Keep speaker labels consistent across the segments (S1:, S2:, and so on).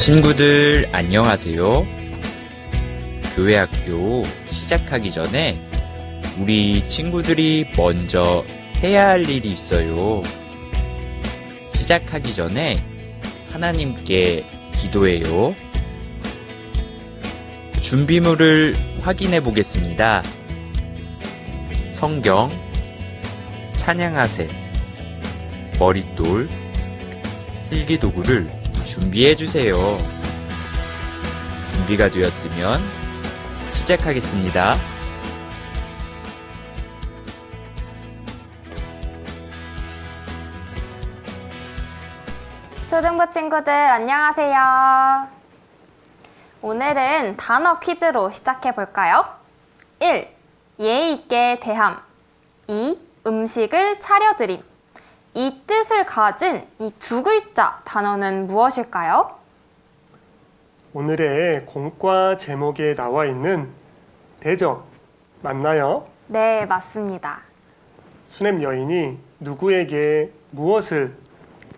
S1: 친구들 안녕하세요. 교회학교 시작하기 전에 우리 친구들이 먼저 해야 할 일이 있어요. 시작하기 전에 하나님께 기도해요. 준비물을 확인해 보겠습니다. 성경, 찬양하세, 머릿돌, 필기도구를 준비해 주세요. 준비가 되었으면 시작하겠습니다.
S2: 초등부 친구들 안녕하세요. 오늘은 단어 퀴즈로 시작해 볼까요? 1. 예의 있게 대함. 2. 음식을 차려드림. 이 뜻을 가진 이 두 글자 단어는 무엇일까요?
S3: 오늘의 공과 제목에 나와 있는 대접 맞나요?
S2: 네, 맞습니다.
S3: 수냄 여인이 누구에게 무엇을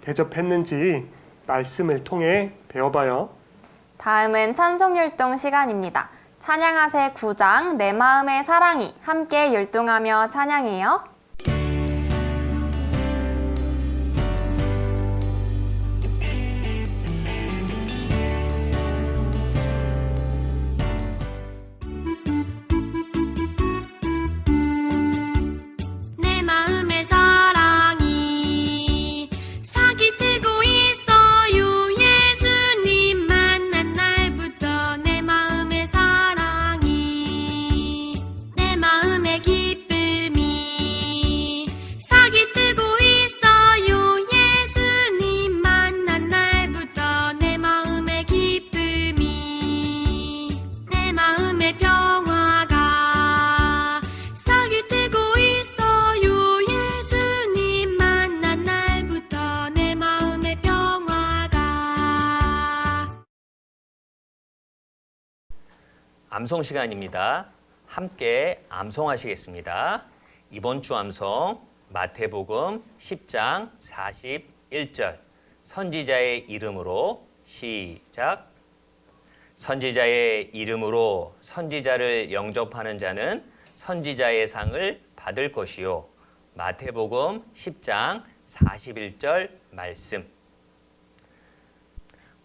S3: 대접했는지 말씀을 통해 배워봐요.
S2: 다음은 찬송율동 시간입니다. 찬양하세 9장 내 마음의 사랑이 함께 율동하며 찬양해요.
S4: 암송 시간입니다. 함께 암송하시겠습니다. 이번 주 암송 마태복음 10장 41절 선지자의 이름으로 시작. 선지자의 이름으로 선지자를 영접하는 자는 선지자의 상을 받을 것이요. 마태복음 10장 41절 말씀.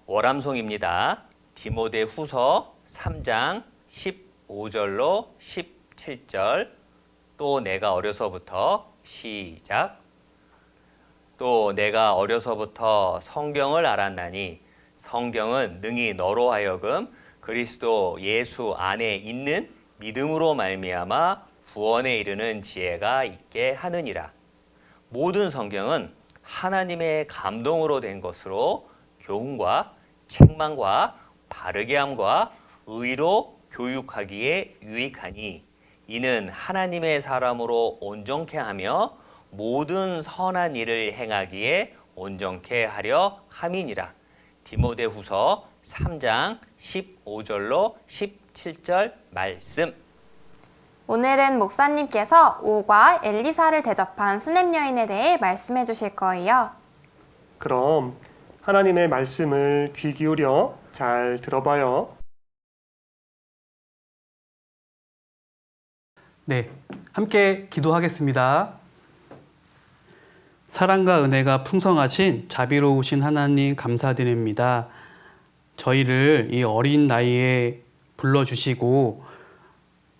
S4: 월암송입니다. 디모데후서 3장 15절로 17절. 또 내가 어려서부터 시작. 또 내가 어려서부터 성경을 알았나니 성경은 능히 너로 하여금 그리스도 예수 안에 있는 믿음으로 말미암아 구원에 이르는 지혜가 있게 하느니라. 모든 성경은 하나님의 감동으로 된 것으로 교훈과 책망과 바르게 함과 의로 교육하기에 유익하니 이는 하나님의 사람으로 온전케 하며 모든 선한 일을 행하기에 온전케 하려 함이니라. 디모데후서 3장 15절로 17절 말씀.
S2: 오늘은 목사님께서 오과 엘리사를 대접한 수냄 여인에 대해 말씀해 주실 거예요.
S3: 그럼 하나님의 말씀을 귀 기울여 잘 들어봐요.
S5: 네, 함께 기도하겠습니다. 사랑과 은혜가 풍성하신 자비로우신 하나님 감사드립니다. 저희를 이 어린 나이에 불러주시고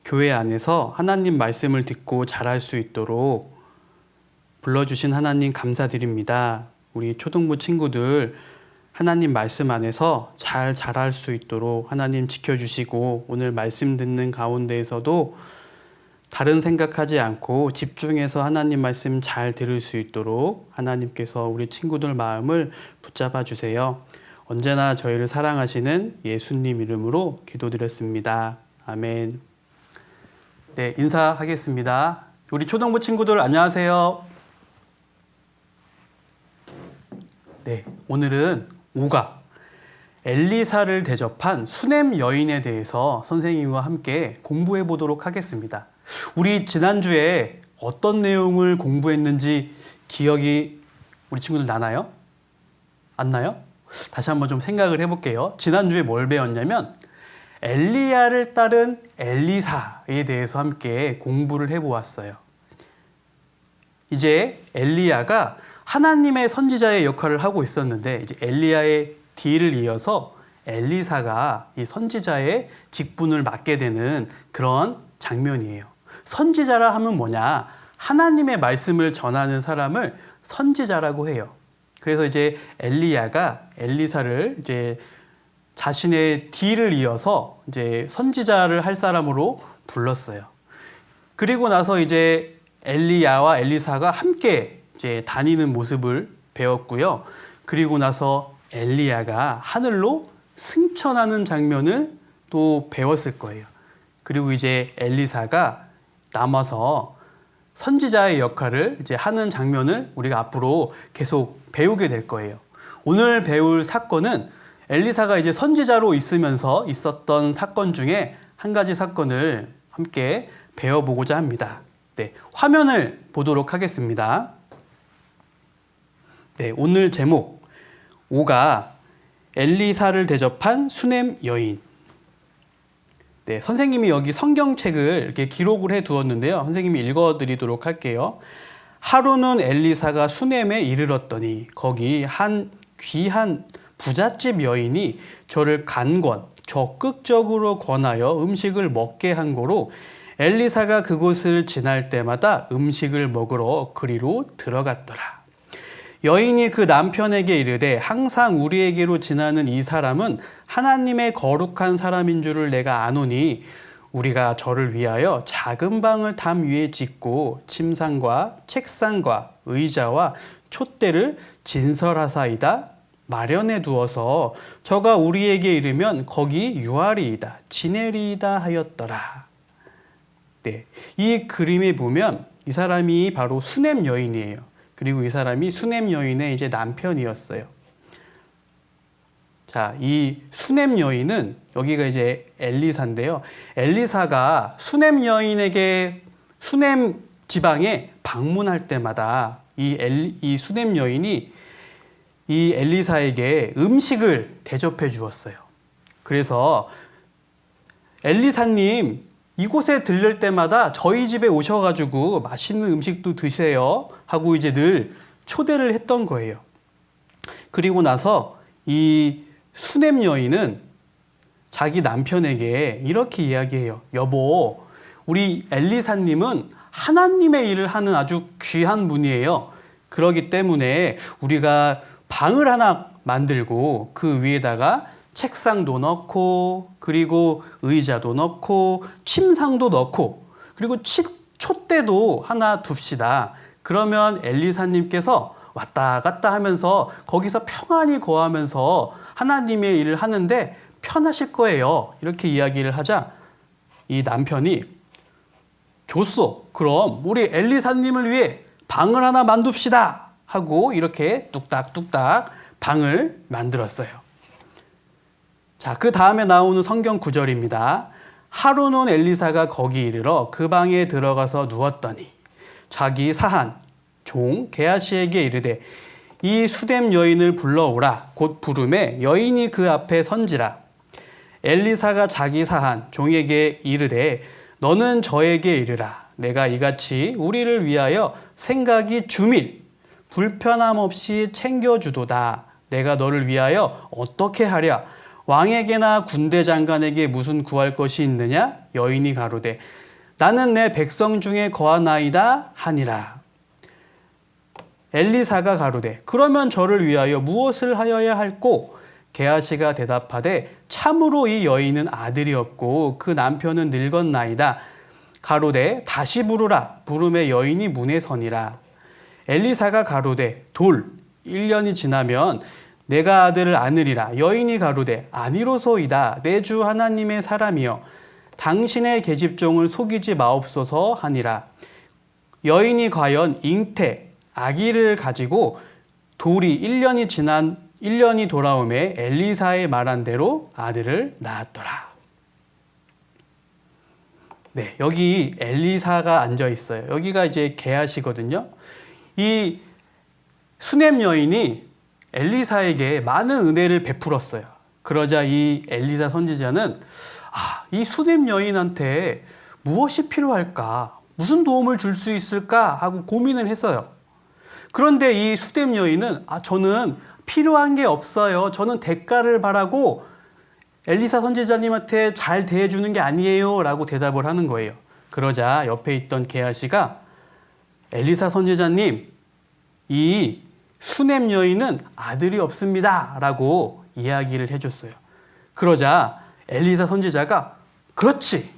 S5: 교회 안에서 하나님 말씀을 듣고 자랄 수 있도록 불러주신 하나님 감사드립니다. 우리 초등부 친구들 하나님 말씀 안에서 잘 자랄 수 있도록 하나님 지켜주시고 오늘 말씀 듣는 가운데에서도 다른 생각하지 않고 집중해서 하나님 말씀 잘 들을 수 있도록 하나님께서 우리 친구들 마음을 붙잡아 주세요. 언제나 저희를 사랑하시는 예수님 이름으로 기도드렸습니다. 아멘. 네, 인사하겠습니다. 우리 초등부 친구들 안녕하세요. 네, 오늘은 오가 엘리사를 대접한 수냄 여인에 대해서 선생님과 함께 공부해 보도록 하겠습니다. 우리 지난주에 어떤 내용을 공부했는지 기억이 우리 친구들 나나요? 안 나요? 다시 한번 좀 생각을 해볼게요. 지난주에 뭘 배웠냐면 엘리야를 따른 엘리사에 대해서 함께 공부를 해보았어요. 이제 엘리야가 하나님의 선지자의 역할을 하고 있었는데 이제 엘리야의 뒤를 이어서 엘리사가 이 선지자의 직분을 맡게 되는 그런 장면이에요. 선지자라 하면 뭐냐? 하나님의 말씀을 전하는 사람을 선지자라고 해요. 그래서 이제 엘리야가 엘리사를 이제 자신의 뒤를 이어서 이제 선지자를 할 사람으로 불렀어요. 그리고 나서 이제 엘리야와 엘리사가 함께 이제 다니는 모습을 배웠고요. 그리고 나서 엘리야가 하늘로 승천하는 장면을 또 배웠을 거예요. 그리고 이제 엘리사가 남아서 선지자의 역할을 이제 하는 장면을 우리가 앞으로 계속 배우게 될 거예요. 오늘 배울 사건은 엘리사가 이제 선지자로 있으면서 있었던 사건 중에 한 가지 사건을 함께 배워보고자 합니다. 네, 화면을 보도록 하겠습니다. 네, 오늘 제목 5가 엘리사를 대접한 수넴 여인. 네, 선생님이 여기 성경책을 이렇게 기록을 해 두었는데요. 선생님이 읽어드리도록 할게요. 하루는 엘리사가 수넴에 이르렀더니 거기 한 귀한 부잣집 여인이 저를 적극적으로 권하여 음식을 먹게 한 고로 엘리사가 그곳을 지날 때마다 음식을 먹으러 그리로 들어갔더라. 여인이 그 남편에게 이르되 항상 우리에게로 지나는 이 사람은 하나님의 거룩한 사람인 줄을 내가 아노니 우리가 저를 위하여 작은 방을 담 위에 짓고 침상과 책상과 의자와 촛대를 진설하사이다 마련해 두어서 저가 우리에게 이르면 거기 유하리이다 지내리이다 하였더라. 네, 이 그림에 보면 이 사람이 바로 수넴 여인이에요. 그리고 이 사람이 수넴 여인의 이제 남편이었어요. 자, 이 수넴 여인은 여기가 이제 엘리사인데요. 엘리사가 수넴 여인에게 수넴 지방에 방문할 때마다 이 수넴 여인이 이 엘리사에게 음식을 대접해 주었어요. 그래서 엘리사님 이곳에 들릴 때마다 저희 집에 오셔가지고 맛있는 음식도 드세요 하고 이제 늘 초대를 했던 거예요. 그리고 나서 이 수넴 여인은 자기 남편에게 이렇게 이야기해요. 여보, 우리 엘리사님은 하나님의 일을 하는 아주 귀한 분이에요. 그러기 때문에 우리가 방을 하나 만들고 그 위에다가 책상도 넣고 그리고 의자도 넣고 침상도 넣고 그리고 촛대도 하나 둡시다. 그러면 엘리사님께서 왔다 갔다 하면서 거기서 평안히 거하면서 하나님의 일을 하는데 편하실 거예요. 이렇게 이야기를 하자 이 남편이 좋소. 그럼 우리 엘리사님을 위해 방을 하나 만둡시다 하고 이렇게 뚝딱뚝딱 방을 만들었어요. 자, 그 다음에 나오는 성경 구절입니다. 하루는 엘리사가 거기 이르러 그 방에 들어가서 누웠더니 자기 사한 종 게하시에게 이르되 이 수뎀 여인을 불러오라. 곧 부르매 여인이 그 앞에 선지라. 엘리사가 자기 사한 종에게 이르되 너는 저에게 이르라. 내가 이같이 우리를 위하여 생각이 주밀 불편함 없이 챙겨주도다. 내가 너를 위하여 어떻게 하랴? 왕에게나 군대 장관에게 무슨 구할 것이 있느냐? 여인이 가로되 나는 내 백성 중에 거하나이다 하니라. 엘리사가 가로되 그러면 저를 위하여 무엇을 하여야 할꼬? 게하시가 대답하되 참으로 이 여인은 아들이 없고 그 남편은 늙었나이다. 가로되 다시 부르라. 부름에 여인이 문에 서니라. 엘리사가 가로되 돌 1년이 지나면 내가 아들을 안으리라. 여인이 가로되 아니로소이다. 내 주 하나님의 사람이여 당신의 계집종을 속이지 마옵소서 하니라. 여인이 과연 잉태 아기를 가지고 돌이 1년이 돌아오매 엘리사의 말한 대로 아들을 낳았더라. 네, 여기 엘리사가 앉아 있어요. 여기가 이제 게하시거든요. 이 수넴 여인이 엘리사에게 많은 은혜를 베풀었어요. 그러자 이 엘리사 선지자는 이 수냄 여인한테 무엇이 필요할까? 무슨 도움을 줄 수 있을까? 하고 고민을 했어요. 그런데 이 수냄 여인은 저는 필요한 게 없어요. 저는 대가를 바라고 엘리사 선지자님한테 잘 대해주는 게 아니에요. 라고 대답을 하는 거예요. 그러자 옆에 있던 게하시가 엘리사 선지자님, 이 수냄 여인은 아들이 없습니다. 라고 이야기를 해줬어요. 그러자 엘리사 선지자가 그렇지.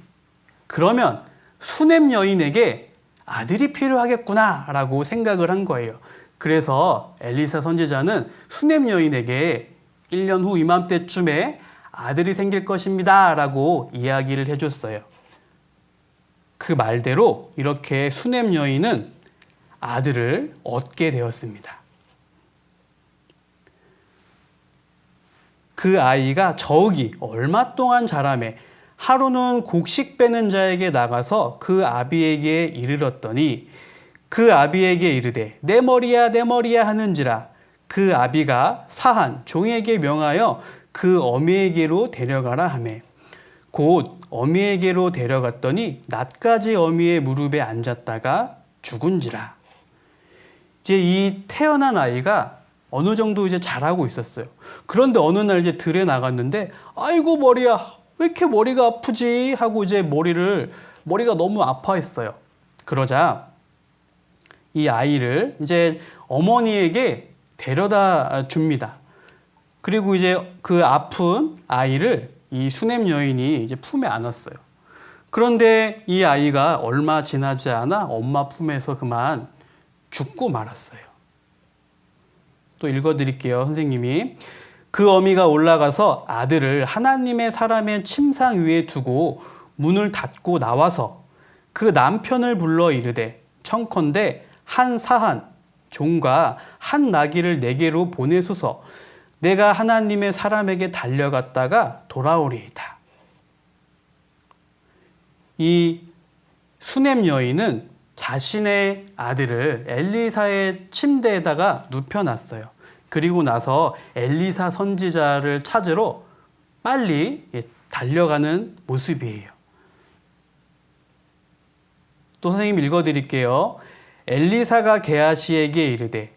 S5: 그러면 수냄 여인에게 아들이 필요하겠구나 라고 생각을 한 거예요. 그래서 엘리사 선지자는 수냄 여인에게 1년 후 이맘때쯤에 아들이 생길 것입니다 라고 이야기를 해줬어요. 그 말대로 이렇게 수냄 여인은 아들을 얻게 되었습니다. 그 아이가 저기 얼마 동안 자라매 하루는 곡식 빼는 자에게 나가서 그 아비에게 이르렀더니 그 아비에게 이르되 내 머리야 하는지라 그 아비가 사한 종에게 명하여 그 어미에게로 데려가라 하매 곧 어미에게로 데려갔더니 낮까지 어미의 무릎에 앉았다가 죽은지라. 이제 이 태어난 아이가 어느 정도 이제 자라고 있었어요. 그런데 어느 날 이제 들에 나갔는데 아이고 머리야 왜 이렇게 머리가 아프지 하고 이제 머리가 너무 아파했어요. 그러자 이 아이를 이제 어머니에게 데려다 줍니다. 그리고 이제 그 아픈 아이를 이 수냄 여인이 이제 품에 안았어요. 그런데 이 아이가 얼마 지나지 않아 엄마 품에서 그만 죽고 말았어요. 또 읽어드릴게요, 선생님이. 그 어미가 올라가서 아들을 하나님의 사람의 침상 위에 두고 문을 닫고 나와서 그 남편을 불러 이르되 청컨대 한 사한 종과 한 나귀를 내게로 보내소서. 내가 하나님의 사람에게 달려갔다가 돌아오리이다. 이 수냄 여인은 자신의 아들을 엘리사의 침대에다가 눕혀놨어요. 그리고 나서 엘리사 선지자를 찾으러 빨리 달려가는 모습이에요. 또 선생님 읽어드릴게요. 엘리사가 게하시에게 이르되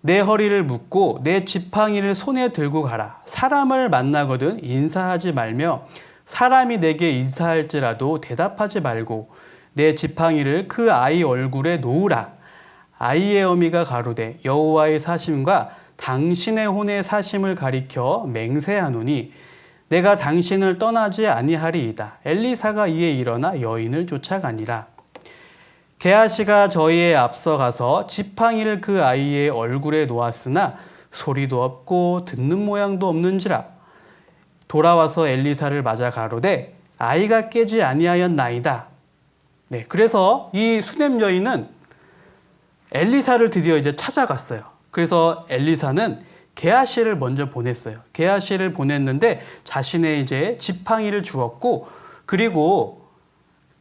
S5: 내 허리를 묶고 내 지팡이를 손에 들고 가라. 사람을 만나거든 인사하지 말며 사람이 내게 인사할지라도 대답하지 말고 내 지팡이를 그 아이 얼굴에 놓으라. 아이의 어미가 가로되 여호와의 사심과 당신의 혼의 사심을 가리켜 맹세하노니 내가 당신을 떠나지 아니하리이다. 엘리사가 이에 일어나 여인을 쫓아가니라. 게하시가 저희에 앞서가서 지팡이를 그 아이의 얼굴에 놓았으나 소리도 없고 듣는 모양도 없는지라. 돌아와서 엘리사를 맞아 가로되 아이가 깨지 아니하였나이다. 네, 그래서 이 수냄 여인은 엘리사를 드디어 이제 찾아갔어요. 그래서 엘리사는 게하시를 먼저 보냈어요. 게하시를 보냈는데 자신의 이제 지팡이를 주었고 그리고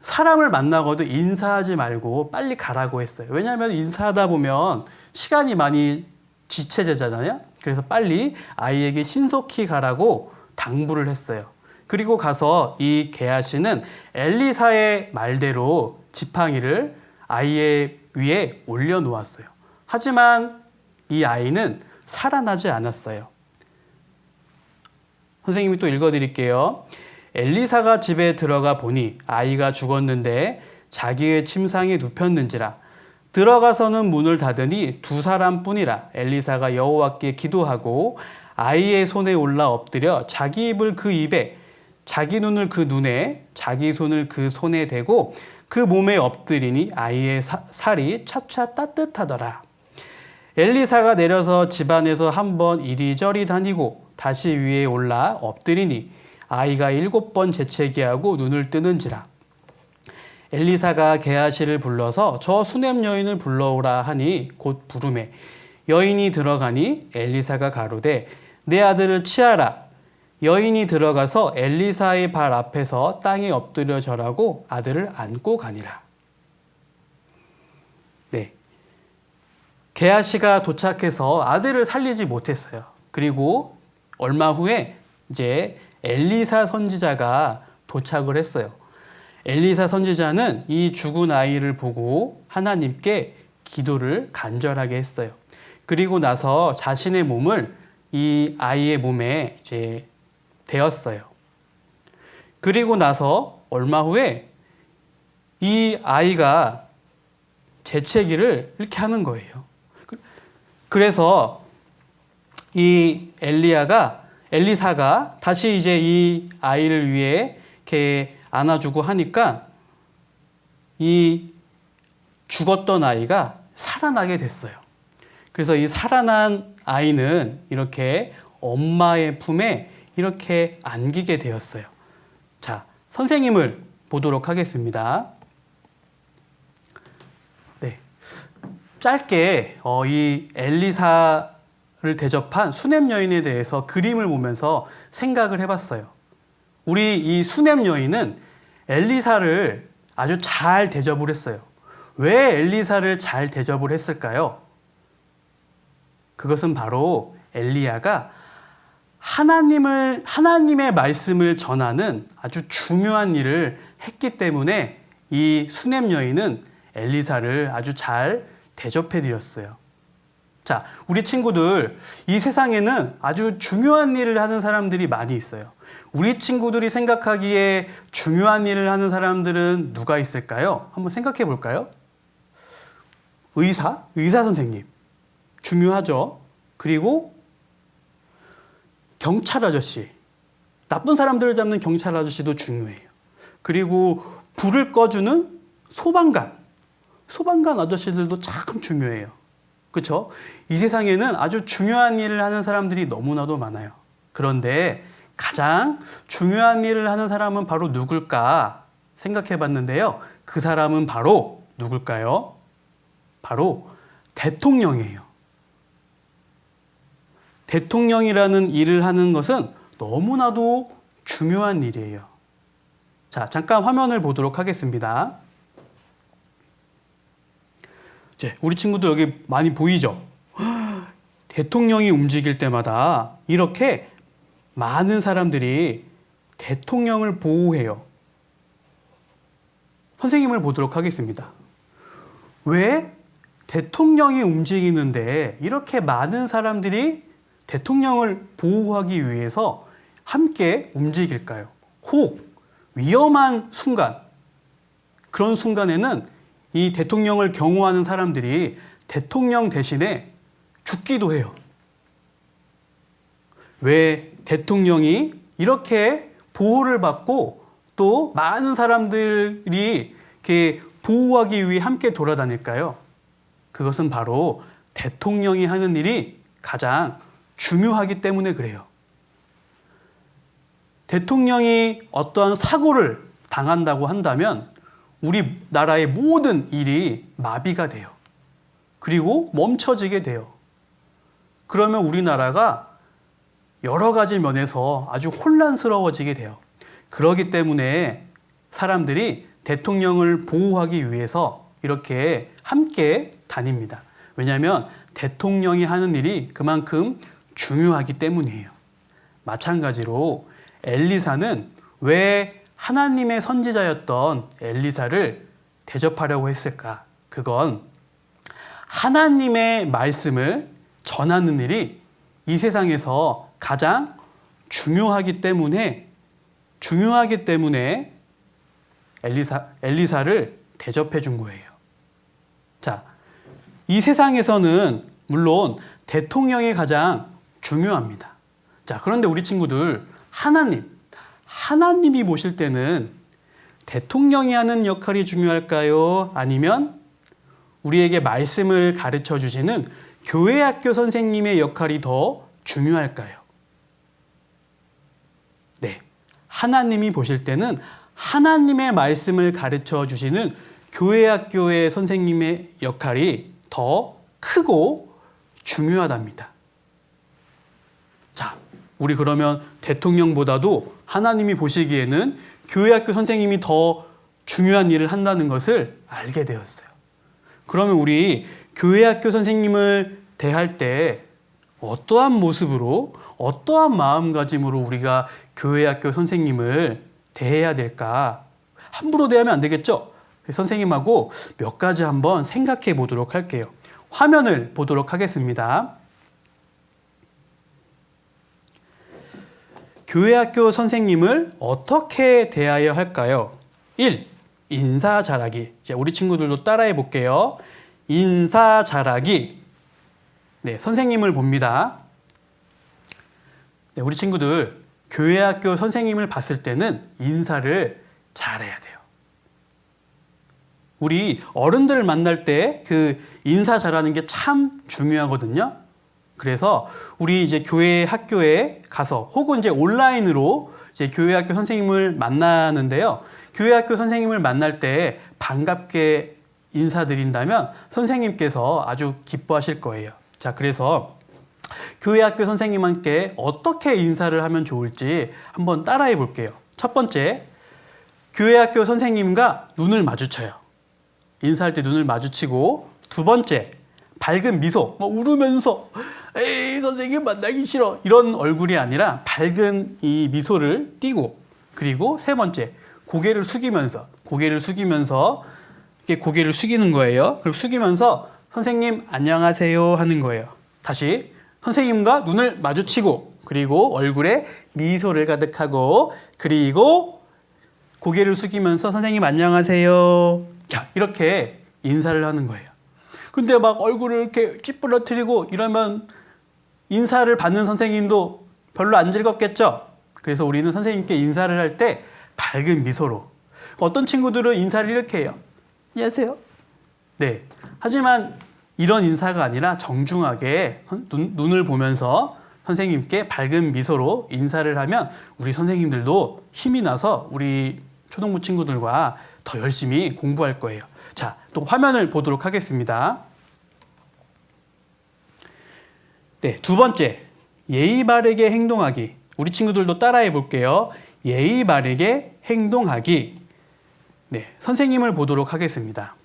S5: 사람을 만나고도 인사하지 말고 빨리 가라고 했어요. 왜냐하면 인사하다 보면 시간이 많이 지체되잖아요. 그래서 빨리 아이에게 신속히 가라고 당부를 했어요. 그리고 가서 이 게하시는 엘리사의 말대로 지팡이를 아이의 위에 올려놓았어요. 하지만 이 아이는 살아나지 않았어요. 선생님이 또 읽어드릴게요. 엘리사가 집에 들어가 보니 아이가 죽었는데 자기의 침상에 눕혔는지라. 들어가서는 문을 닫으니 두 사람뿐이라. 엘리사가 여호와께 기도하고 아이의 손에 올라 엎드려 자기 입을 그 입에 자기 눈을 그 눈에 자기 손을 그 손에 대고 그 몸에 엎드리니 아이의 살이 차차 따뜻하더라. 엘리사가 내려서 집안에서 한번 이리저리 다니고 다시 위에 올라 엎드리니 아이가 7번 재채기하고 눈을 뜨는지라. 엘리사가 게하시를 불러서 저 수냄 여인을 불러오라 하니 곧 부르매 여인이 들어가니 엘리사가 가로되 내 아들을 치하라. 여인이 들어가서 엘리사의 발 앞에서 땅에 엎드려 절하고 아들을 안고 가니라. 네. 게하시가 도착해서 아들을 살리지 못했어요. 그리고 얼마 후에 이제 엘리사 선지자가 도착을 했어요. 엘리사 선지자는 이 죽은 아이를 보고 하나님께 기도를 간절하게 했어요. 그리고 나서 자신의 몸을 이 아이의 몸에 이제 대었어요. 그리고 나서 얼마 후에 이 아이가 재채기를 이렇게 하는 거예요. 그래서 이 엘리사가 다시 이제 이 아이를 위해 이렇게 안아주고 하니까 이 죽었던 아이가 살아나게 됐어요. 그래서 이 살아난 아이는 이렇게 엄마의 품에 이렇게 안기게 되었어요. 자, 선생님을 보도록 하겠습니다. 네. 짧게 이 엘리사를 대접한 수냄 여인에 대해서 그림을 보면서 생각을 해봤어요. 우리 이 수냄 여인은 엘리사를 아주 잘 대접을 했어요. 왜 엘리사를 잘 대접을 했을까요? 그것은 바로 엘리야가 하나님의 말씀을 전하는 아주 중요한 일을 했기 때문에 이 수냄 여인은 엘리사를 아주 잘 대접해 드렸어요. 자, 우리 친구들, 이 세상에는 아주 중요한 일을 하는 사람들이 많이 있어요. 우리 친구들이 생각하기에 중요한 일을 하는 사람들은 누가 있을까요? 한번 생각해 볼까요? 의사 선생님. 중요하죠. 그리고 경찰 아저씨. 나쁜 사람들을 잡는 경찰 아저씨도 중요해요. 그리고 불을 꺼주는 소방관 아저씨들도 참 중요해요. 그렇죠? 이 세상에는 아주 중요한 일을 하는 사람들이 너무나도 많아요. 그런데 가장 중요한 일을 하는 사람은 바로 누굴까 생각해 봤는데요. 그 사람은 바로 누굴까요? 바로 대통령이에요. 대통령이라는 일을 하는 것은 너무나도 중요한 일이에요. 자, 잠깐 화면을 보도록 하겠습니다. 이제 우리 친구들 여기 많이 보이죠? 대통령이 움직일 때마다 이렇게 많은 사람들이 대통령을 보호해요. 선생님을 보도록 하겠습니다. 왜 대통령이 움직이는데 이렇게 많은 사람들이 대통령을 보호하기 위해서 함께 움직일까요? 혹 위험한 순간, 그런 순간에는 이 대통령을 경호하는 사람들이 대통령 대신에 죽기도 해요. 왜 대통령이 이렇게 보호를 받고 또 많은 사람들이 이렇게 보호하기 위해 함께 돌아다닐까요? 그것은 바로 대통령이 하는 일이 가장 중요하기 때문에 그래요. 대통령이 어떠한 사고를 당한다고 한다면 우리나라의 모든 일이 마비가 돼요. 그리고 멈춰지게 돼요. 그러면 우리나라가 여러 가지 면에서 아주 혼란스러워지게 돼요. 그렇기 때문에 사람들이 대통령을 보호하기 위해서 이렇게 함께 다닙니다. 왜냐하면 대통령이 하는 일이 그만큼 중요하기 때문이에요. 마찬가지로 엘리사는 왜 하나님의 선지자였던 엘리사를 대접하려고 했을까? 그건 하나님의 말씀을 전하는 일이 이 세상에서 가장 중요하기 때문에 엘리사를 대접해 준 거예요. 자, 이 세상에서는 물론 대통령이 가장 중요합니다. 자, 그런데 우리 친구들, 하나님이 보실 때는 대통령이 하는 역할이 중요할까요? 아니면 우리에게 말씀을 가르쳐 주시는 교회 학교 선생님의 역할이 더 중요할까요? 네. 하나님이 보실 때는 하나님의 말씀을 가르쳐 주시는 교회 학교의 선생님의 역할이 더 크고 중요하답니다. 자, 우리 그러면 대통령보다도 하나님이 보시기에는 교회 학교 선생님이 더 중요한 일을 한다는 것을 알게 되었어요. 그러면 우리 교회 학교 선생님을 대할 때 어떠한 모습으로, 어떠한 마음가짐으로 우리가 교회 학교 선생님을 대해야 될까? 함부로 대하면 안 되겠죠? 선생님하고 몇 가지 한번 생각해 보도록 할게요. 화면을 보도록 하겠습니다. 교회 학교 선생님을 어떻게 대해야 할까요? 1. 인사 잘하기. 이제 우리 친구들도 따라해 볼게요. 인사 잘하기. 네, 선생님을 봅니다. 네, 우리 친구들 교회 학교 선생님을 봤을 때는 인사를 잘해야 돼요. 우리 어른들을 만날 때 그 인사 잘하는 게 참 중요하거든요. 그래서 우리 이제 교회 학교에 가서 혹은 이제 온라인으로 이제 교회 학교 선생님을 만나는데요. 교회 학교 선생님을 만날 때 반갑게 인사드린다면 선생님께서 아주 기뻐하실 거예요. 자, 그래서 교회 학교 선생님께 어떻게 인사를 하면 좋을지 한번 따라해 볼게요. 첫 번째, 교회 학교 선생님과 눈을 마주쳐요. 인사할 때 눈을 마주치고, 두 번째, 밝은 미소, 웃으면서 에이 선생님 만나기 싫어 이런 얼굴이 아니라 밝은 이 미소를 띠고, 그리고 세 번째, 고개를 숙이면서 이렇게 고개를 숙이는 거예요. 그리고 숙이면서 선생님 안녕하세요 하는 거예요. 다시 선생님과 눈을 마주치고, 그리고 얼굴에 미소를 가득하고, 그리고 고개를 숙이면서 선생님 안녕하세요. 자, 이렇게 인사를 하는 거예요. 근데 막 얼굴을 이렇게 찌푸러뜨리고 이러면 인사를 받는 선생님도 별로 안 즐겁겠죠? 그래서 우리는 선생님께 인사를 할 때 밝은 미소로. 어떤 친구들은 인사를 이렇게 해요. 안녕하세요. 네. 하지만 이런 인사가 아니라 정중하게 눈을 보면서 선생님께 밝은 미소로 인사를 하면 우리 선생님들도 힘이 나서 우리 초등부 친구들과 더 열심히 공부할 거예요. 자, 또 화면을 보도록 하겠습니다. 네, 두 번째, 예의 바르게 행동하기. 우리 친구들도 따라해 볼게요. 예의 바르게 행동하기. 네, 선생님을 보도록 하겠습니다.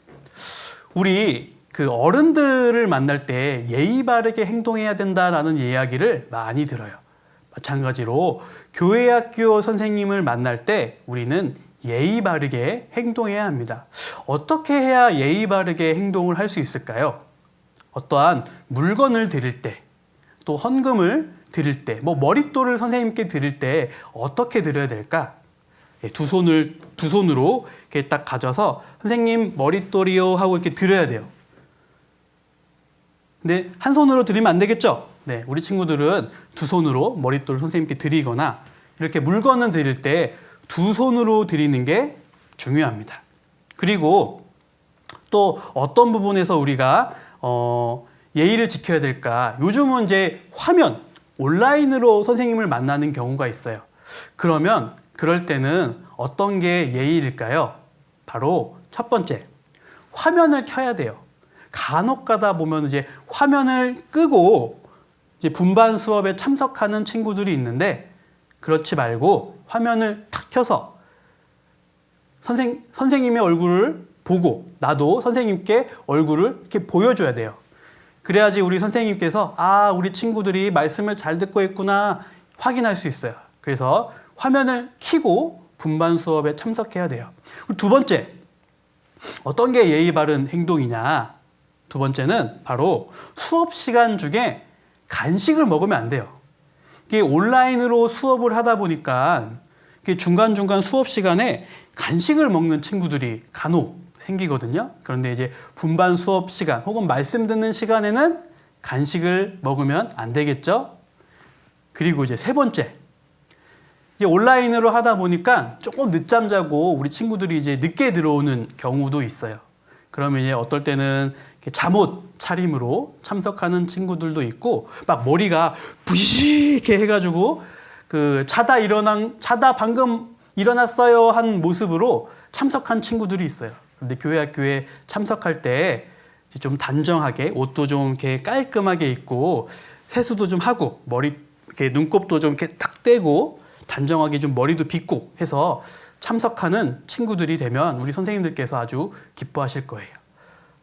S5: 우리 그 어른들을 만날 때 예의 바르게 행동해야 된다라는 이야기를 많이 들어요. 마찬가지로 교회 학교 선생님을 만날 때 우리는 예의 바르게 행동해야 합니다. 어떻게 해야 예의 바르게 행동을 할 수 있을까요? 어떠한 물건을 드릴 때, 또 헌금을 드릴 때, 머릿돌을 선생님께 드릴 때 어떻게 드려야 될까? 두 손으로 이렇게 딱 가져서 선생님 머릿돌이요 하고 이렇게 드려야 돼요. 근데 한 손으로 드리면 안 되겠죠? 네, 우리 친구들은 두 손으로 머릿돌을 선생님께 드리거나 이렇게 물건을 드릴 때 두 손으로 드리는 게 중요합니다. 그리고 또 어떤 부분에서 우리가 예의를 지켜야 될까? 요즘은 이제 화면, 온라인으로 선생님을 만나는 경우가 있어요. 그럴 때는 어떤 게 예의일까요? 바로 첫 번째, 화면을 켜야 돼요. 간혹 가다 보면 이제 화면을 끄고 이제 분반 수업에 참석하는 친구들이 있는데, 그렇지 말고 화면을 탁 켜서 선생님의 얼굴을 보고 나도 선생님께 얼굴을 이렇게 보여줘야 돼요. 그래야지 우리 선생님께서 우리 친구들이 말씀을 잘 듣고 있구나 확인할 수 있어요. 그래서 화면을 켜고 분반 수업에 참석해야 돼요. 두 번째, 어떤 게 예의 바른 행동이냐? 두 번째는 바로 수업 시간 중에 간식을 먹으면 안 돼요. 이게 온라인으로 수업을 하다 보니까 중간중간 수업 시간에 간식을 먹는 친구들이 간혹 생기거든요. 그런데 이제 분반 수업 시간 혹은 말씀 듣는 시간에는 간식을 먹으면 안 되겠죠. 그리고 이제 세 번째, 이제 온라인으로 하다 보니까 조금 늦잠 자고 우리 친구들이 이제 늦게 들어오는 경우도 있어요. 그러면 이제 어떨 때는 잠옷 차림으로 참석하는 친구들도 있고, 막 머리가 부시게 해가지고 자다 방금 일어났어요 한 모습으로 참석한 친구들이 있어요. 근데 교회 학교에 참석할 때 좀 단정하게 옷도 좀 이렇게 깔끔하게 입고 세수도 좀 하고 머리 이렇게 눈곱도 좀 이렇게 딱 떼고 단정하게 좀 머리도 빗고 해서 참석하는 친구들이 되면 우리 선생님들께서 아주 기뻐하실 거예요.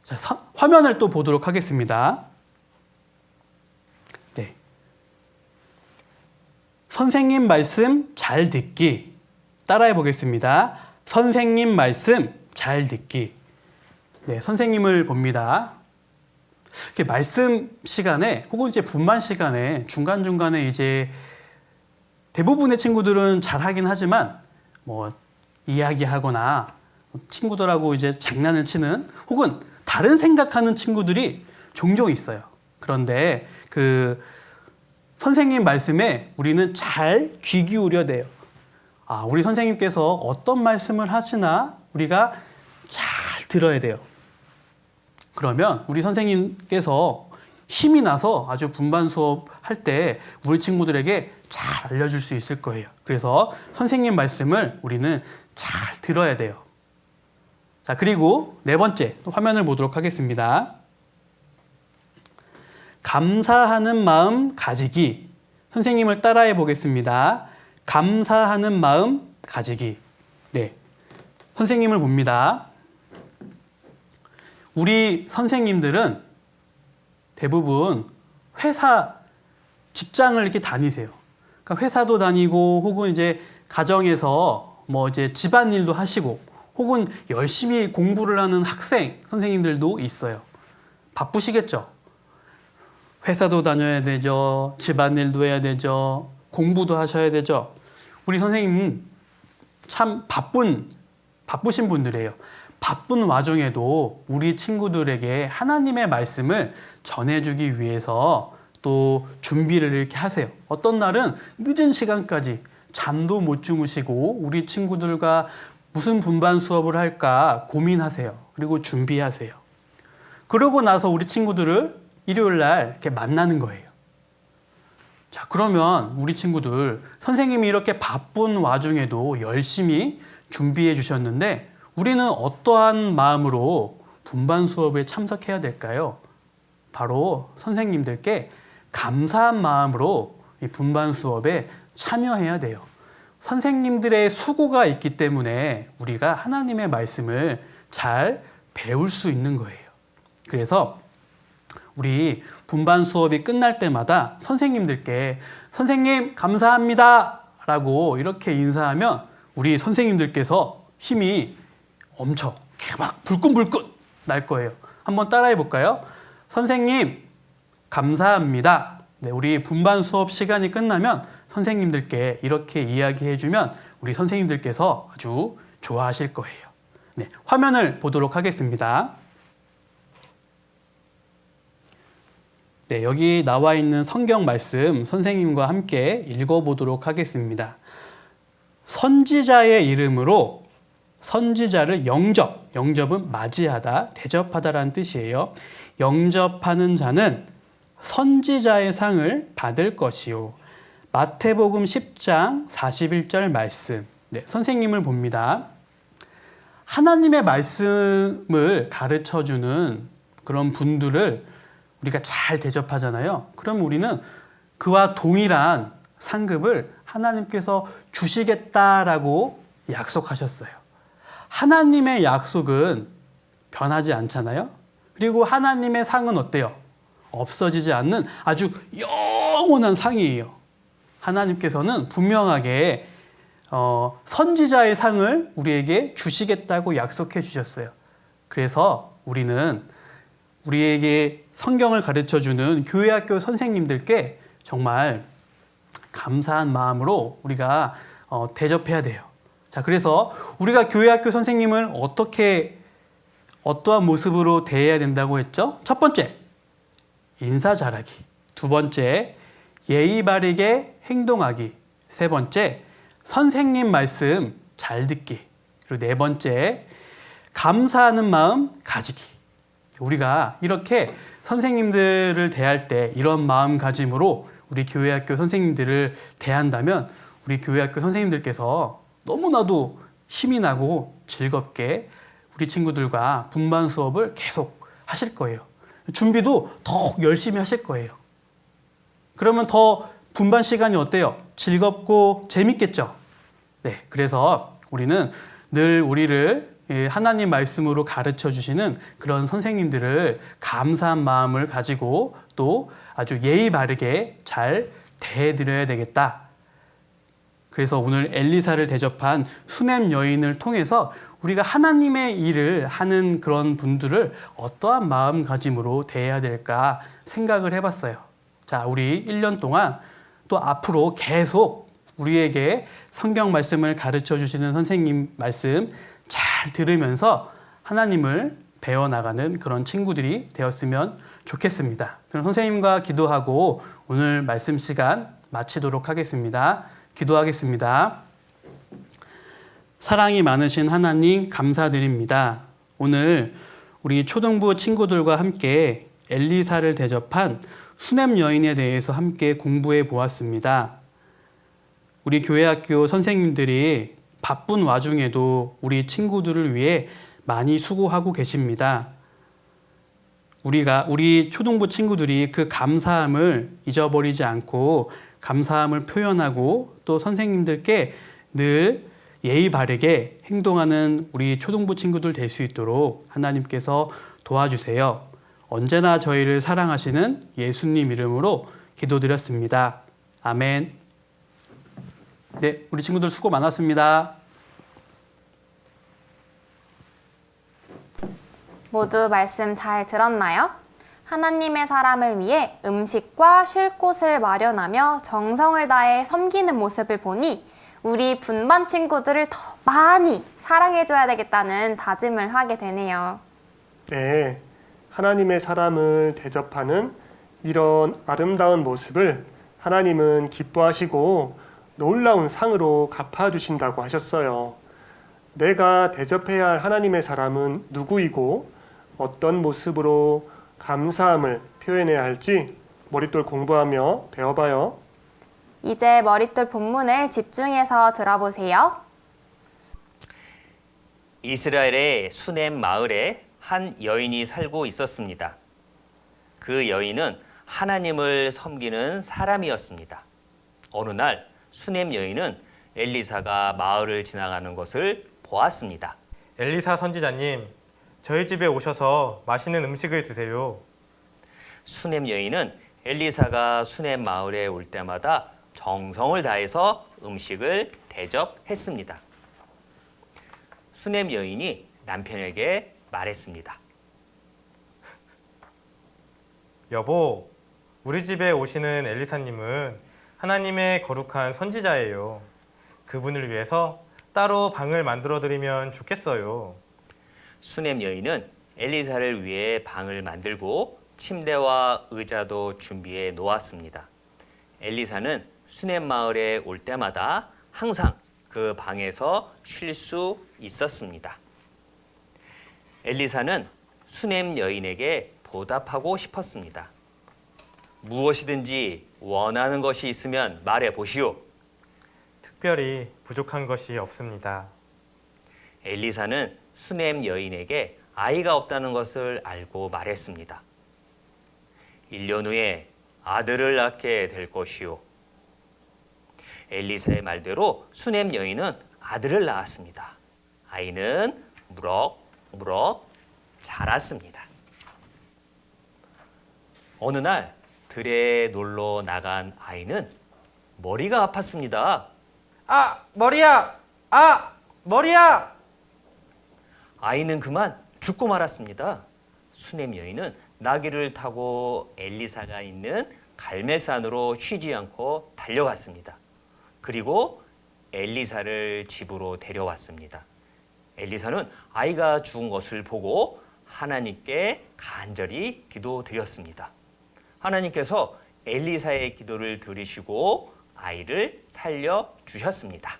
S5: 자, 화면을 또 보도록 하겠습니다. 네. 선생님 말씀 잘 듣기. 따라해 보겠습니다. 선생님 말씀 잘 듣기. 네, 선생님을 봅니다. 이렇게 말씀 시간에 혹은 이제 분반 시간에 중간중간에 이제 대부분의 친구들은 잘 하긴 하지만 뭐 이야기하거나 친구들하고 이제 장난을 치는 혹은 다른 생각하는 친구들이 종종 있어요. 그런데 그 선생님 말씀에 우리는 잘 귀 기울여야 돼요. 아, 우리 선생님께서 어떤 말씀을 하시나 우리가 잘 들어야 돼요. 그러면 우리 선생님께서 힘이 나서 아주 분반 수업 할 때 우리 친구들에게 잘 알려줄 수 있을 거예요. 그래서 선생님 말씀을 우리는 잘 들어야 돼요. 자, 그리고 네 번째 화면을 보도록 하겠습니다. 감사하는 마음 가지기. 선생님을 따라해 보겠습니다. 감사하는 마음 가지기. 네, 선생님을 봅니다. 우리 선생님들은 대부분 회사, 직장을 이렇게 다니세요. 그러니까 회사도 다니고 혹은 이제 가정에서 뭐 이제 집안일도 하시고 혹은 열심히 공부를 하는 학생, 선생님들도 있어요. 바쁘시겠죠? 회사도 다녀야 되죠. 집안일도 해야 되죠. 공부도 하셔야 되죠. 우리 선생님은 참 바쁘신 분들이에요. 바쁜 와중에도 우리 친구들에게 하나님의 말씀을 전해주기 위해서 또 준비를 이렇게 하세요. 어떤 날은 늦은 시간까지 잠도 못 주무시고 우리 친구들과 무슨 분반 수업을 할까 고민하세요. 그리고 준비하세요. 그러고 나서 우리 친구들을 일요일 날 이렇게 만나는 거예요. 자, 그러면 우리 친구들, 선생님이 이렇게 바쁜 와중에도 열심히 준비해 주셨는데 우리는 어떠한 마음으로 분반 수업에 참석해야 될까요? 바로 선생님들께 감사한 마음으로 이 분반 수업에 참여해야 돼요. 선생님들의 수고가 있기 때문에 우리가 하나님의 말씀을 잘 배울 수 있는 거예요. 그래서 우리 분반 수업이 끝날 때마다 선생님들께 선생님 감사합니다 라고 이렇게 인사하면 우리 선생님들께서 힘이 엄청 막 불끈불끈 날 거예요. 한번 따라해 볼까요? 선생님 감사합니다. 네, 우리 분반 수업 시간이 끝나면 선생님들께 이렇게 이야기해 주면 우리 선생님들께서 아주 좋아하실 거예요. 네, 화면을 보도록 하겠습니다. 네, 여기 나와 있는 성경 말씀 선생님과 함께 읽어보도록 하겠습니다. 선지자의 이름으로 선지자를 영접은 맞이하다, 대접하다라는 뜻이에요. 영접하는 자는 선지자의 상을 받을 것이요. 마태복음 10장 41절 말씀. 네, 선생님을 봅니다. 하나님의 말씀을 가르쳐주는 그런 분들을 우리가 잘 대접하잖아요. 그럼 우리는 그와 동일한 상급을 하나님께서 주시겠다라고 약속하셨어요. 하나님의 약속은 변하지 않잖아요. 그리고 하나님의 상은 어때요? 없어지지 않는 아주 영원한 상이에요. 하나님께서는 분명하게 선지자의 상을 우리에게 주시겠다고 약속해 주셨어요. 그래서 우리는 우리에게 성경을 가르쳐주는 교회학교 선생님들께 정말 감사한 마음으로 우리가 대접해야 돼요. 자, 그래서 우리가 교회학교 선생님을 어떠한 모습으로 대해야 된다고 했죠? 첫 번째, 인사 잘하기. 두 번째, 예의 바르게 행동하기. 세 번째, 선생님 말씀 잘 듣기. 그리고 네 번째, 감사하는 마음 가지기. 우리가 이렇게 선생님들을 대할 때 이런 마음가짐으로 우리 교회학교 선생님들을 대한다면 우리 교회학교 선생님들께서 너무나도 힘이 나고 즐겁게 우리 친구들과 분반 수업을 계속 하실 거예요. 준비도 더욱 열심히 하실 거예요. 그러면 더 분반 시간이 어때요? 즐겁고 재밌겠죠? 네, 그래서 우리는 늘 우리를 하나님 말씀으로 가르쳐 주시는 그런 선생님들을 감사한 마음을 가지고 또 아주 예의 바르게 잘 대해드려야 되겠다. 그래서 오늘 엘리사를 대접한 수넴 여인을 통해서 우리가 하나님의 일을 하는 그런 분들을 어떠한 마음가짐으로 대해야 될까 생각을 해봤어요. 자, 우리 1년 동안 또 앞으로 계속 우리에게 성경 말씀을 가르쳐 주시는 선생님 말씀 잘 들으면서 하나님을 배워나가는 그런 친구들이 되었으면 좋겠습니다. 그럼 선생님과 기도하고 오늘 말씀 시간 마치도록 하겠습니다. 기도하겠습니다. 사랑이 많으신 하나님 감사드립니다. 오늘 우리 초등부 친구들과 함께 엘리사를 대접한 수넴 여인에 대해서 함께 공부해 보았습니다. 우리 교회학교 선생님들이 바쁜 와중에도 우리 친구들을 위해 많이 수고하고 계십니다. 우리 초등부 친구들이 그 감사함을 잊어버리지 않고 감사함을 표현하고 또 선생님들께 늘 예의 바르게 행동하는 우리 초등부 친구들 될 수 있도록 하나님께서 도와주세요. 언제나 저희를 사랑하시는 예수님 이름으로 기도드렸습니다. 아멘. 네, 우리 친구들 수고 많았습니다.
S2: 모두 말씀 잘 들었나요? 하나님의 사람을 위해 음식과 쉴 곳을 마련하며 정성을 다해 섬기는 모습을 보니 우리 분반 친구들을 더 많이 사랑해줘야 되겠다는 다짐을 하게 되네요.
S3: 네, 하나님의 사람을 대접하는 이런 아름다운 모습을 하나님은 기뻐하시고 놀라운 상으로 갚아주신다고 하셨어요. 내가 대접해야 할 하나님의 사람은 누구이고 어떤 모습으로 감사함을 표현해야 할지 머릿돌 공부하며 배워봐요.
S2: 이제 머릿돌 본문을 집중해서 들어보세요.
S4: 이스라엘의 수넴 마을에 한 여인이 살고 있었습니다. 그 여인은 하나님을 섬기는 사람이었습니다. 어느 날 수넴 여인은 엘리사가 마을을 지나가는 것을 보았습니다.
S6: 엘리사 선지자님, 저희 집에 오셔서 맛있는 음식을 드세요.
S4: 수넴 여인은 엘리사가 수넴 마을에 올 때마다 정성을 다해서 음식을 대접했습니다. 수넴 여인이 남편에게 말했습니다.
S6: 여보, 우리 집에 오시는 엘리사님은 하나님의 거룩한 선지자예요. 그분을 위해서 따로 방을 만들어 드리면 좋겠어요.
S4: 수넴 여인은 엘리사를 위해 방을 만들고 침대와 의자도 준비해 놓았습니다. 엘리사는 수넴 마을에 올 때마다 항상 그 방에서 쉴 수 있었습니다. 엘리사는 수넴 여인에게 보답하고 싶었습니다. 무엇이든지 원하는 것이 있으면 말해 보시오.
S6: 특별히 부족한 것이 없습니다.
S4: 엘리사는 수넴 여인에게 아이가 없다는 것을 알고 말했습니다. 1년 후에 아들을 낳게 될 것이오. 엘리사의 말대로 수넴 여인은 아들을 낳았습니다. 아이는 무럭무럭 자랐습니다. 어느 날 들에 놀러 나간 아이는 머리가 아팠습니다.
S6: 아, 머리야! 아, 머리야!
S4: 아이는 그만 죽고 말았습니다. 수넴 여인은 나귀를 타고 엘리사가 있는 갈멜산으로 쉬지 않고 달려갔습니다. 그리고 엘리사를 집으로 데려왔습니다. 엘리사는 아이가 죽은 것을 보고 하나님께 간절히 기도드렸습니다. 하나님께서 엘리사의 기도를 들으시고 아이를 살려주셨습니다.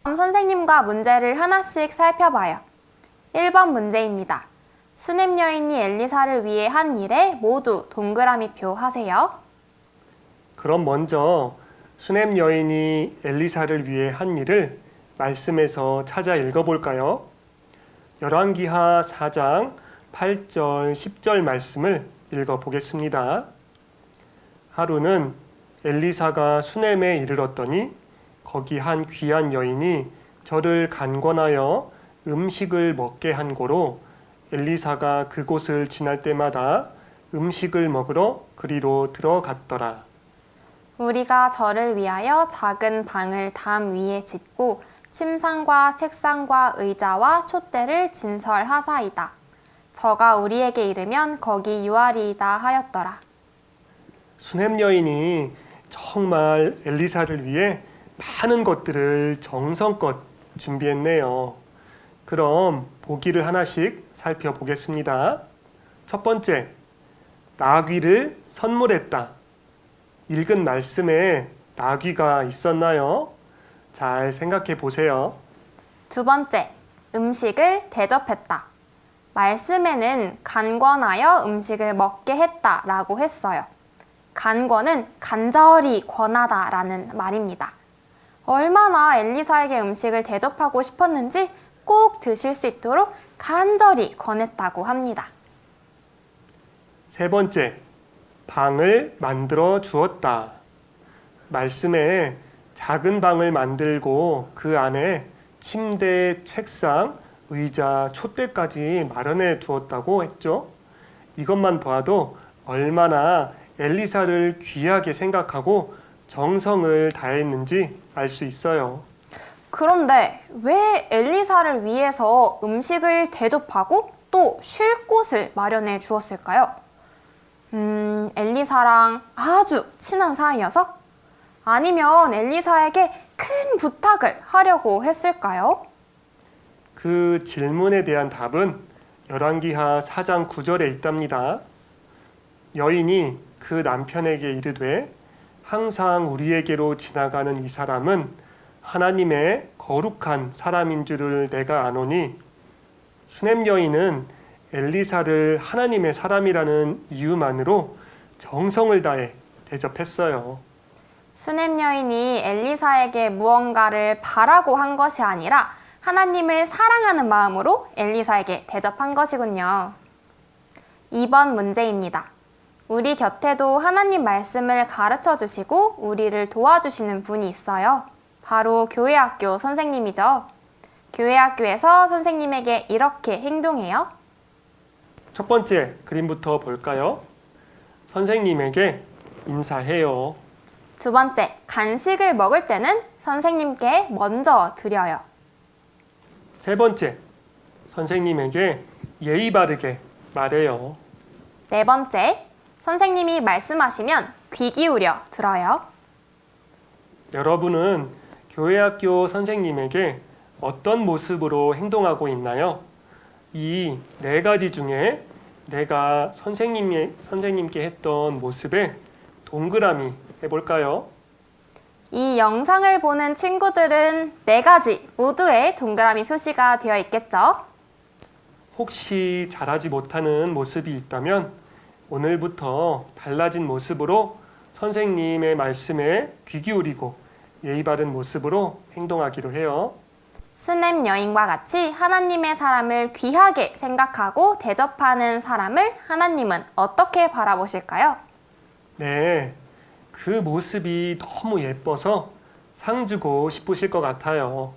S2: 선생님과 문제를 하나씩 살펴봐요. 1번 문제입니다. 수넴 여인이 엘리사를 위해 한 일에 모두 동그라미표 하세요.
S3: 그럼 먼저 수넴 여인이 엘리사를 위해 한 일을 말씀에서 찾아 읽어볼까요? 열왕기하 4장 8절 10절 말씀을 읽어보겠습니다. 하루는 엘리사가 수넴에 이르렀더니 거기 한 귀한 여인이 저를 간권하여 음식을 먹게 한 고로 엘리사가 그곳을 지날 때마다 음식을 먹으러 그리로 들어갔더라.
S2: 우리가 저를 위하여 작은 방을 담 위에 짓고 침상과 책상과 의자와 촛대를 진설하사이다. 저가 우리에게 이르면 거기 유하리이다 하였더라.
S3: 수넴 여인이 정말 엘리사를 위해 많은 것들을 정성껏 준비했네요. 그럼 보기를 하나씩 살펴보겠습니다. 첫 번째, 나귀를 선물했다. 읽은 말씀에 나귀가 있었나요? 잘 생각해 보세요.
S2: 두 번째, 음식을 대접했다. 말씀에는 간권하여 음식을 먹게 했다라고 했어요. 간권은 간절히 권하다라는 말입니다. 얼마나 엘리사에게 음식을 대접하고 싶었는지 꼭 드실 수 있도록 간절히 권했다고 합니다.
S3: 세 번째, 방을 만들어 주었다. 말씀에 작은 방을 만들고 그 안에 침대, 책상, 의자, 촛대까지 마련해 두었다고 했죠. 이것만 봐도 얼마나 엘리사를 귀하게 생각하고 정성을 다했는지 알 수 있어요.
S2: 그런데 왜 엘리사를 위해서 음식을 대접하고 또 쉴 곳을 마련해 주었을까요? 엘리사랑 아주 친한 사이여서? 아니면 엘리사에게 큰 부탁을 하려고 했을까요?
S3: 그 질문에 대한 답은 열왕기하 4장 9절에 있답니다. 여인이 그 남편에게 이르되 항상 우리에게로 지나가는 이 사람은 하나님의 거룩한 사람인 줄을 내가 아노니 수넴 여인은 엘리사를 하나님의 사람이라는 이유만으로 정성을 다해 대접했어요.
S2: 수넴 여인이 엘리사에게 무언가를 바라고 한 것이 아니라 하나님을 사랑하는 마음으로 엘리사에게 대접한 것이군요. 2번 문제입니다. 우리 곁에도 하나님 말씀을 가르쳐 주시고 우리를 도와주시는 분이 있어요. 바로 교회학교 선생님이죠. 교회학교에서 선생님에게 이렇게 행동해요.
S3: 첫 번째 그림부터 볼까요? 선생님에게 인사해요.
S2: 두 번째, 간식을 먹을 때는 선생님께 먼저 드려요.
S3: 세 번째, 선생님에게 예의 바르게 말해요.
S2: 네 번째, 선생님이 말씀하시면 귀 기울여 들어요.
S3: 여러분은 교회학교 선생님에게 어떤 모습으로 행동하고 있나요? 이 네 가지 중에 내가 선생님께 했던 모습에 동그라미 해볼까요?
S2: 이 영상을 보는 친구들은 네 가지 모두에 동그라미 표시가 되어 있겠죠?
S3: 혹시 잘하지 못하는 모습이 있다면 오늘부터 달라진 모습으로 선생님의 말씀에 귀 기울이고 예의 바른 모습으로 행동하기로 해요.
S2: 수넴 여인과 같이 하나님의 사람을 귀하게 생각하고 대접하는 사람을 하나님은 어떻게 바라보실까요?
S3: 네, 그 모습이 너무 예뻐서 상 주고 싶으실 것 같아요.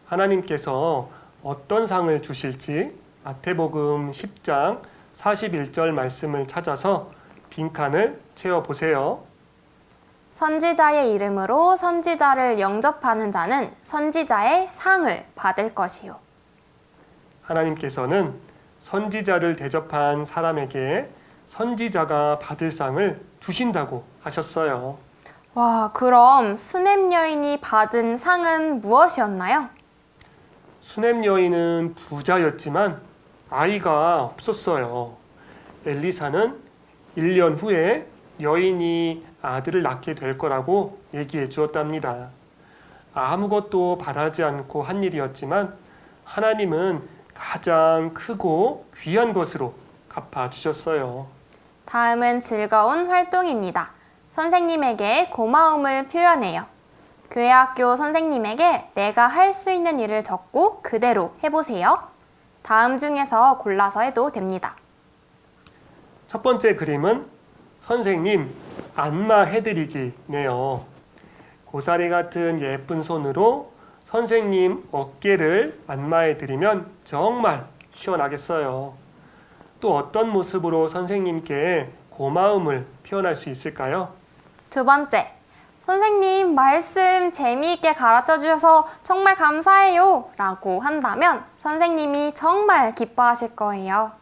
S3: 하나님께서 어떤 상을 주실지 마태복음 10장 41절 말씀을 찾아서 빈칸을 채워보세요.
S2: 선지자의 이름으로 선지자를 영접하는 자는 선지자의 상을 받을 것이요.
S3: 하나님께서는 선지자를 대접한 사람에게 선지자가 받을 상을 주신다고 하셨어요.
S2: 와, 그럼 수넴 여인이 받은 상은 무엇이었나요?
S3: 수넴 여인은 부자였지만 아이가 없었어요. 엘리사는 1년 후에 여인이 아들을 낳게 될 거라고 얘기해 주었답니다. 아무것도 바라지 않고 한 일이었지만 하나님은 가장 크고 귀한 것으로 갚아 주셨어요.
S2: 다음은 즐거운 활동입니다. 선생님에게 고마움을 표현해요. 교회학교 선생님에게 내가 할 수 있는 일을 적고 그대로 해보세요. 다음 중에서 골라서 해도 됩니다.
S3: 첫 번째 그림은 선생님 안마 해드리기네요. 고사리 같은 예쁜 손으로 선생님 어깨를 안마해 드리면 정말 시원하겠어요. 또 어떤 모습으로 선생님께 고마움을 표현할 수 있을까요?
S2: 두 번째, 선생님 말씀 재미있게 가르쳐 주셔서 정말 감사해요 라고 한다면 선생님이 정말 기뻐하실 거예요.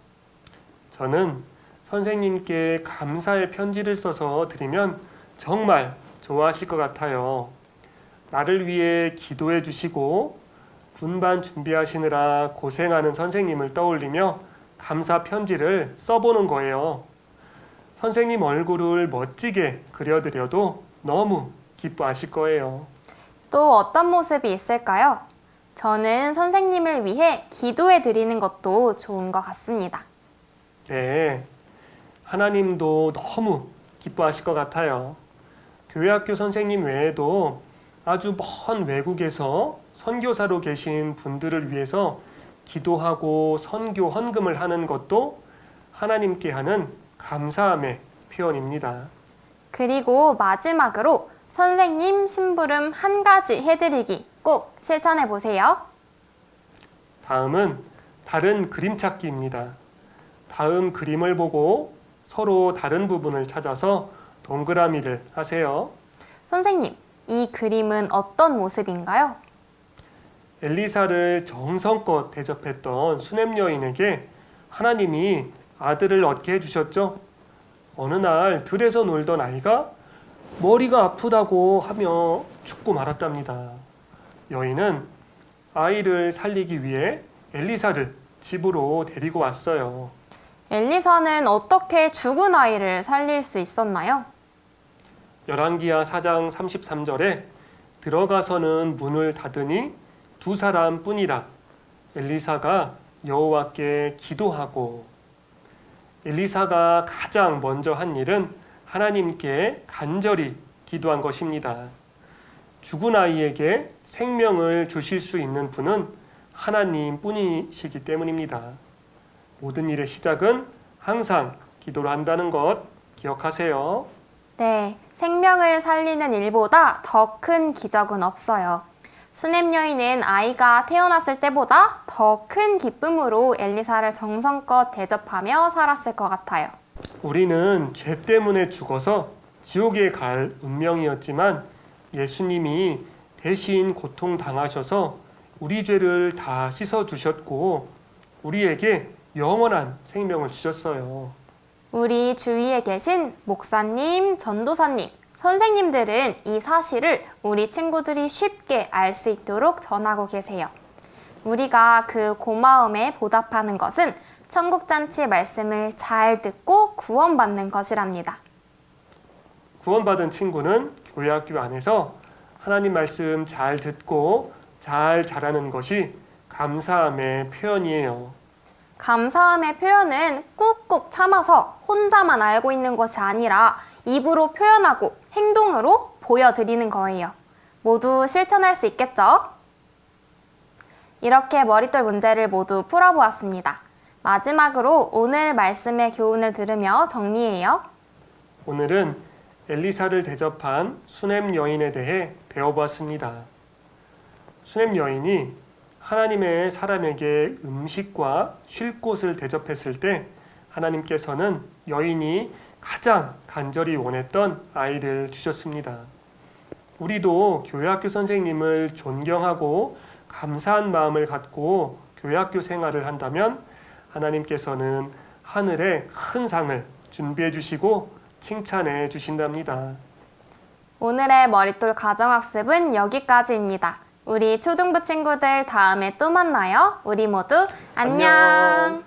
S3: 저는 선생님께 감사의 편지를 써서 드리면 정말 좋아하실 것 같아요. 나를 위해 기도해 주시고 분반 준비하시느라 고생하는 선생님을 떠올리며 감사 편지를 써보는 거예요. 선생님 얼굴을 멋지게 그려드려도 너무 기뻐하실 거예요.
S2: 또 어떤 모습이 있을까요? 저는 선생님을 위해 기도해 드리는 것도 좋은 것 같습니다.
S3: 네, 하나님도 너무 기뻐하실 것 같아요. 교회학교 선생님 외에도 아주 먼 외국에서 선교사로 계신 분들을 위해서 기도하고 선교 헌금을 하는 것도 하나님께 하는 감사함의 표현입니다.
S2: 그리고 마지막으로 선생님 심부름 한 가지 해드리기 꼭 실천해 보세요.
S3: 다음은 다른 그림 찾기입니다. 다음 그림을 보고 서로 다른 부분을 찾아서 동그라미를 하세요.
S2: 선생님, 이 그림은 어떤 모습인가요?
S3: 엘리사를 정성껏 대접했던 수넴 여인에게 하나님이 아들을 얻게 해주셨죠. 어느 날 들에서 놀던 아이가 머리가 아프다고 하며 죽고 말았답니다. 여인은 아이를 살리기 위해 엘리사를 집으로 데리고 왔어요.
S2: 엘리사는 어떻게 죽은 아이를 살릴 수 있었나요?
S3: 열왕기하 4장 33절에 들어가서는 문을 닫으니 두 사람뿐이라 엘리사가 여호와께 기도하고 엘리사가 가장 먼저 한 일은 하나님께 간절히 기도한 것입니다. 죽은 아이에게 생명을 주실 수 있는 분은 하나님뿐이시기 때문입니다. 모든 일의 시작은 항상 기도로 한다는 것 기억하세요.
S2: 네, 생명을 살리는 일보다 더 큰 기적은 없어요. 수넴 여인은 아이가 태어났을 때보다 더 큰 기쁨으로 엘리사를 정성껏 대접하며 살았을 것 같아요.
S3: 우리는 죄 때문에 죽어서 지옥에 갈 운명이었지만 예수님이 대신 고통당하셔서 우리 죄를 다 씻어주셨고 우리에게 영원한 생명을 주셨어요.
S2: 우리 주위에 계신 목사님, 전도사님, 선생님들은 이 사실을 우리 친구들이 쉽게 알 수 있도록 전하고 계세요. 우리가 그 고마움에 보답하는 것은 천국잔치 말씀을 잘 듣고 구원받는 것이랍니다.
S3: 구원받은 친구는 교회학교 안에서 하나님 말씀 잘 듣고 잘 자라는 것이 감사함의 표현이에요.
S2: 감사함의 표현은 꾹꾹 참아서 혼자만 알고 있는 것이 아니라 입으로 표현하고 행동으로 보여드리는 거예요. 모두 실천할 수 있겠죠? 이렇게 머릿돌 문제를 모두 풀어보았습니다. 마지막으로 오늘 말씀의 교훈을 들으며 정리해요.
S3: 오늘은 엘리사를 대접한 수넴 여인에 대해 배워보았습니다. 수넴 여인이 하나님의 사람에게 음식과 쉴 곳을 대접했을 때 하나님께서는 여인이 가장 간절히 원했던 아이를 주셨습니다. 우리도 교회학교 선생님을 존경하고 감사한 마음을 갖고 교회학교 생활을 한다면 하나님께서는 하늘에 큰 상을 준비해 주시고 칭찬해 주신답니다.
S2: 오늘의 머릿돌 가정학습은 여기까지입니다. 우리 초등부 친구들 다음에 또 만나요. 우리 모두 안녕.